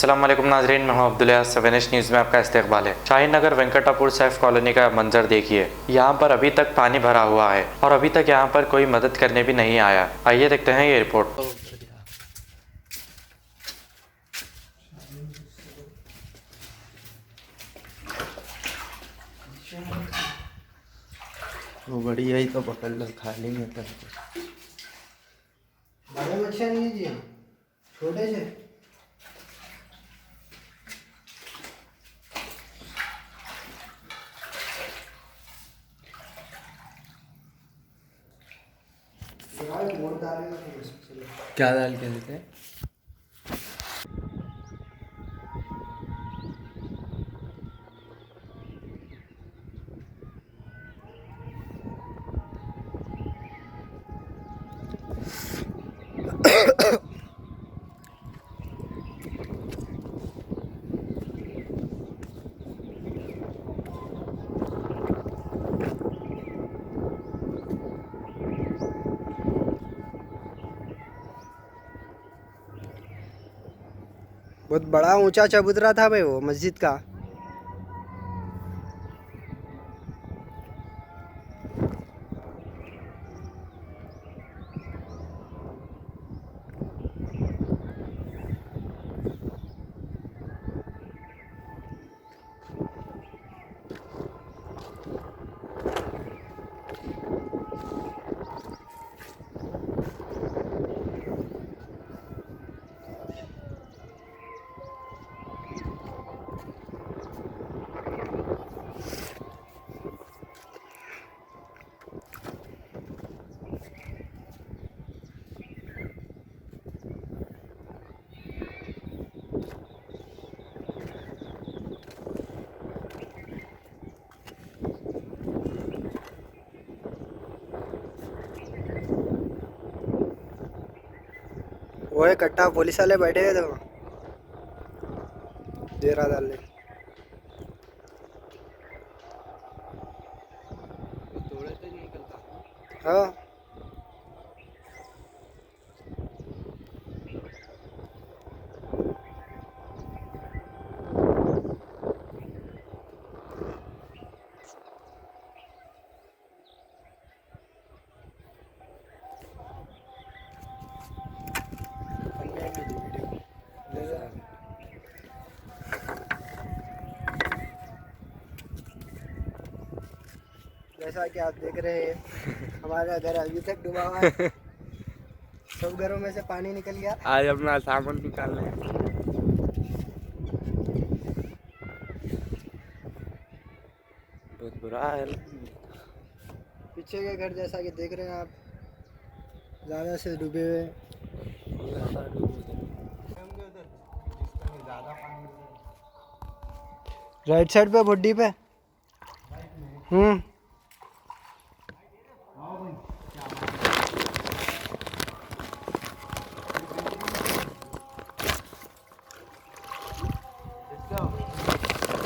अस्सलाम वालेकुम नाजरीन, मैं हूं अब्दुल्ला। सेवेनिश न्यूज़ में आपका इस्तकबाल है। शाहीन नगर वेंकटापुर सैफ कॉलोनी का मंजर देखिए। यहाँ पर अभी तक पानी भरा हुआ है और अभी तक यहाँ पर कोई मदद करने भी नहीं आया। आइए देखते हैं ये रिपोर्ट। वो बढ़िया ही तो पकड़ लो, खाली में तो बड़े मच्छर नहीं जी, छोटे से वोट डालेगा क्या डाल के देते हैं? बहुत बड़ा ऊंचा चबूतरा था भाई वो मस्जिद का। वो है कट्टा, पुलिस वाले बैठे हुए थे वहाँ डेरा डालने। हाँ जैसा कि आप देख रहे हैं हमारा घर अभी तक डूबा हुआ है। सब घरों में से पानी निकल गया। आज अपना सामान निकाल रहे हैं। बहुत बुरा है। पीछे के घर जैसा कि देख रहे हैं आप, ज़्यादा से डूबे हुए। राइट साइड पे बुड्डी पे।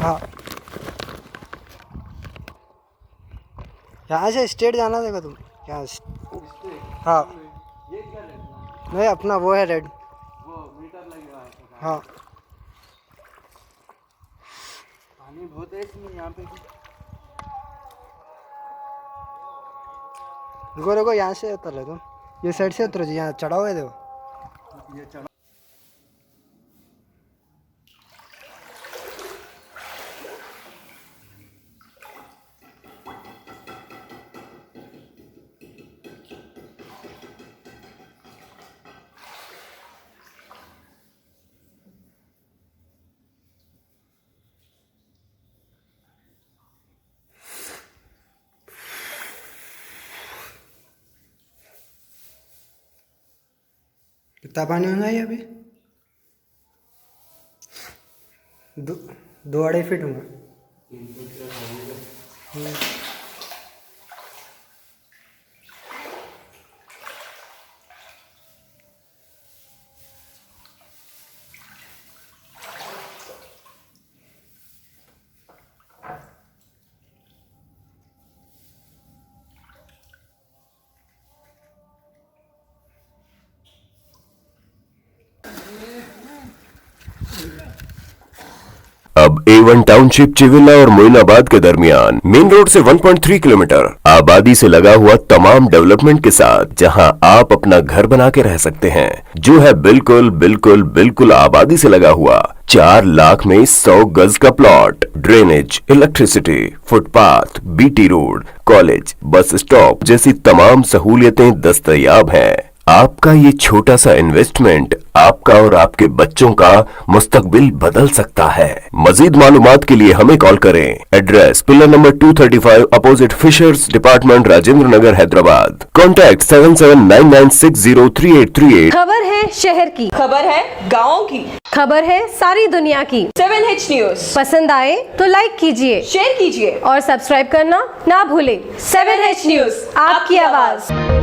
हाँ, यहाँ से स्ट्रेट जाना देखो तुम यहाँ से। हाँ नहीं, अपना वो है रेड। हाँ पानी बहुत है इसमें यहाँ पे। रुको रुको, यहाँ से उतर लो तुम, ये साइड से उतरो जी, यहाँ चढ़ा हुआ है देखो। ये चढ़ा कितना पानी होगा ये अभी? 2-2.5 फीट होगा। A1 टाउनशिप चिविला और मोइनाबाद के दरमियान, मेन रोड से 1.3 किलोमीटर, आबादी से लगा हुआ तमाम डेवलपमेंट के साथ, जहां आप अपना घर बना के रह सकते हैं, जो है बिल्कुल बिल्कुल बिल्कुल आबादी से लगा हुआ। 4 लाख में 100 गज का plot, drainage, electricity, footpath, BT road, college, bus stop जैसी तमाम सहूलियतें दस्तयाब हैं। आपका ये छोटा सा इन्वेस्टमेंट आपका और आपके बच्चों का मुस्तकबिल बदल सकता है। मजीद मालूमात के लिए हमें कॉल करें। Address pillar number 235 opposite fishers department, Rajendra Nagar, Hyderabad. Contact 7799603838। खबर है शहर की, खबर है गाँव की, खबर है सारी दुनिया की। 7H न्यूज पसंद आए तो लाइक कीजिए, शेयर कीजिए और सब्सक्राइब करना ना भूलें। 7H न्यूज, आपकी आवाज।